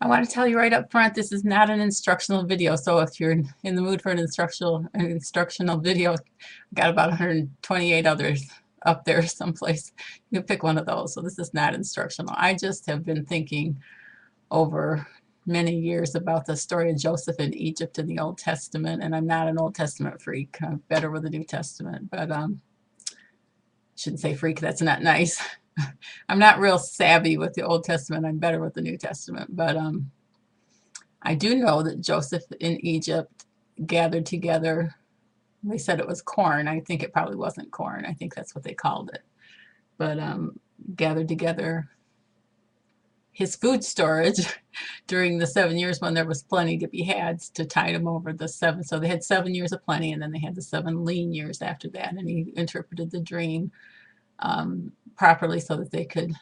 I want to tell you right up front, this is not an instructional video. So if you're in the mood for an instructional video, I've got about 128 others up there someplace. You can pick one of those. So this is not instructional. I just have been thinking over many years about the story of Joseph in Egypt in the Old Testament, and I'm not an Old Testament freak. I'm better with the New Testament, but shouldn't say freak. That's not nice. I'm not real savvy with the Old Testament. I'm better with the New Testament, but I do know that Joseph in Egypt gathered together. They said it was corn. I think it probably wasn't corn. I think that's what they called it. But gathered together his food storage during the 7 years when there was plenty to be had to tide him over the seven. So they had 7 years of plenty, and then they had the 7 lean years after that. And he interpreted the dream properly so that they could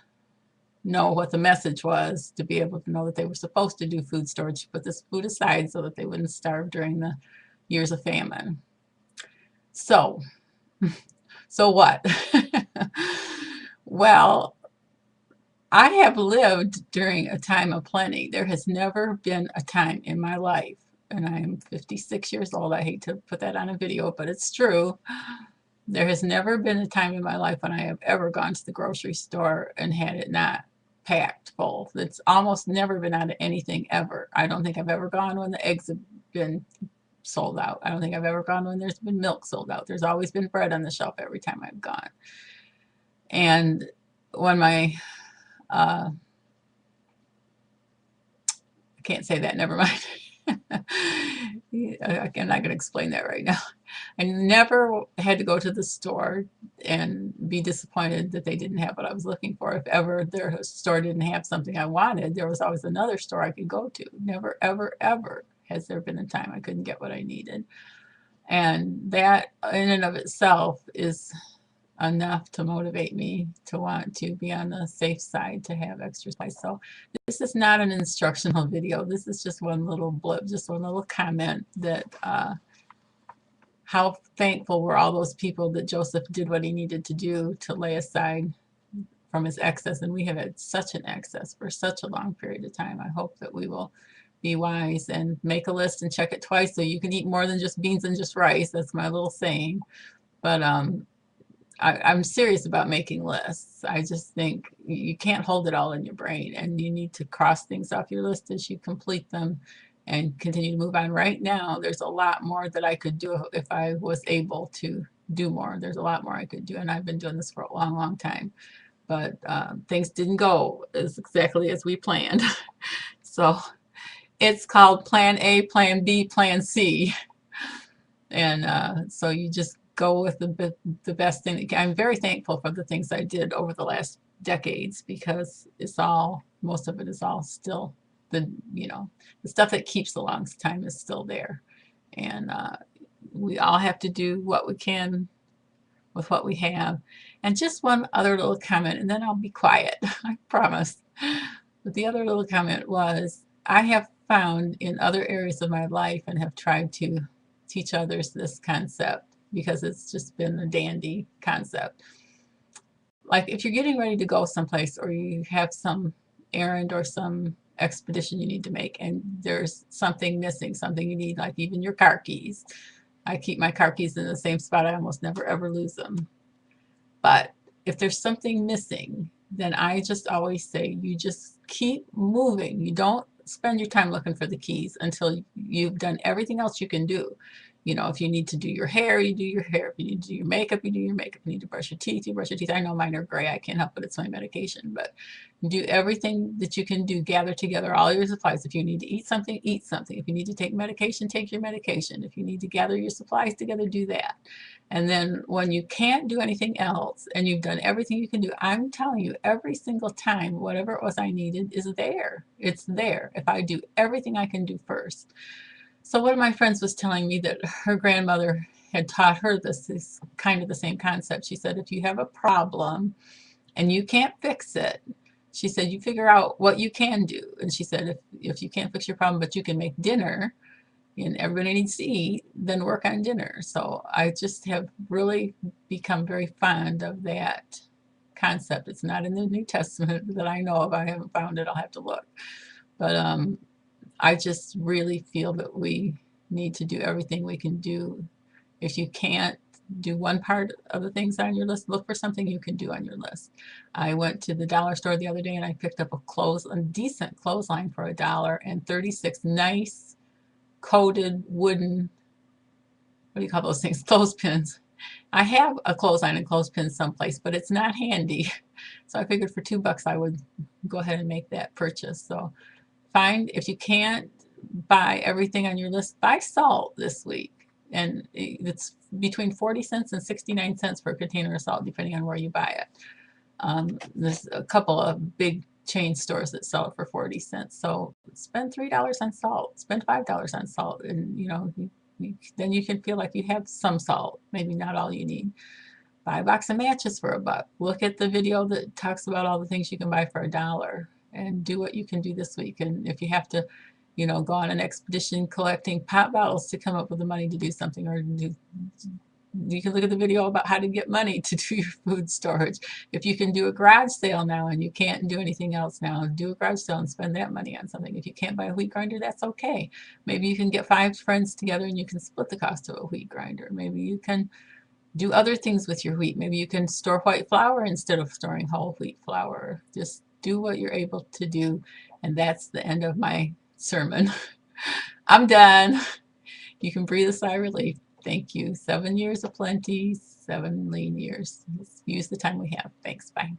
know what the message was, to be able to know that they were supposed to do food storage, put this food aside so that they wouldn't starve during the years of famine. So what? Well, I have lived during a time of plenty. There has never been a time in my life, and I am 56 years old. I hate to put that on a video, but it's true. There has never been a time in my life when I have ever gone to the grocery store and had it not packed full. It's almost never been out of anything ever. I don't think I've ever gone when the eggs have been sold out. I don't think I've ever gone when there's been milk sold out. There's always been bread on the shelf every time I've gone. And when my, I can't say that, never mind. I'm not going to explain that right now. I never had to go to the store and be disappointed that they didn't have what I was looking for. If ever their store didn't have something I wanted, there was always another store I could go to. Never, ever, ever has there been a time I couldn't get what I needed. And that in and of itself is enough to motivate me to want to be on the safe side, to have extra supplies. So this is not an instructional video. This is just one little blip, just one little comment that how thankful were all those people that Joseph did what he needed to do to lay aside from his excess. And we have had such an excess for such a long period of time. I hope that we will be wise and make a list and check it twice so you can eat more than just beans and just rice. That's my little saying. But I'm serious about making lists. I just think you can't hold it all in your brain, and you need to cross things off your list as you complete them and continue to move on. Right now, there's a lot more that I could do if I was able to do more. There's a lot more I could do, and I've been doing this for a long, long time. But things didn't go exactly as we planned. So it's called Plan A, Plan B, Plan C. And so you just go with the best thing. I'm very thankful for the things I did over the last decades, because most of it is all still the stuff that keeps the longest time is still there. And we all have to do what we can with what we have. And just one other little comment, and then I'll be quiet. I promise. But the other little comment was, I have found in other areas of my life and have tried to teach others this concept, because it's just been a dandy concept. Like if you're getting ready to go someplace, or you have some errand or some expedition you need to make, and there's something missing, something you need, like even your car keys. I keep my car keys in the same spot. I almost never ever lose them. But if there's something missing, then I just always say, you just keep moving. You don't spend your time looking for the keys until you've done everything else you can do. If you need to do your hair, you do your hair. If you need to do your makeup, you do your makeup. If you need to brush your teeth, you brush your teeth. I know mine are gray. I can't help it. It's my medication. But do everything that you can do. Gather together all your supplies. If you need to eat something, eat something. If you need to take medication, take your medication. If you need to gather your supplies together, do that. And then when you can't do anything else and you've done everything you can do, I'm telling you, every single time, whatever it was I needed is there. It's there if I do everything I can do first. So one of my friends was telling me that her grandmother had taught her this is kind of the same concept. She said, if you have a problem and you can't fix it, she said, you figure out what you can do. And she said, if you can't fix your problem, but you can make dinner and everybody needs to eat, then work on dinner. So I just have really become very fond of that concept. It's not in the New Testament that I know of. I haven't found it. I'll have to look. But I just really feel that we need to do everything we can do. If you can't do one part of the things on your list, look for something you can do on your list. I went to the dollar store the other day and I picked up a decent clothesline for $1 and 36 nice coated wooden, what do you call those things? Clothespins. I have a clothesline and clothespin someplace, but it's not handy. So I figured for $2 I would go ahead and make that purchase. So find, if you can't buy everything on your list, buy salt this week. And it's between 40 cents and 69 cents per container of salt, depending on where you buy it. There's a couple of big chain stores that sell it for 40 cents. So spend $3 on salt, spend $5 on salt, and then you can feel like you have some salt, maybe not all you need. Buy a box of matches for $1. Look at the video that talks about all the things you can buy for $1 and do what you can do this week. And if you have to, go on an expedition collecting pop bottles to come up with the money to do something, or you can look at the video about how to get money to do your food storage. If you can do a garage sale now and you can't do anything else now, do a garage sale and spend that money on something. If you can't buy a wheat grinder, that's okay. Maybe you can get 5 friends together and you can split the cost of a wheat grinder. Maybe you can do other things with your wheat. Maybe you can store white flour instead of storing whole wheat flour. Just do what you're able to do. And that's the end of my sermon. I'm done. You can breathe a sigh of relief. Thank you. 7 years of plenty, 7 lean years. Let's use the time we have. Thanks. Bye.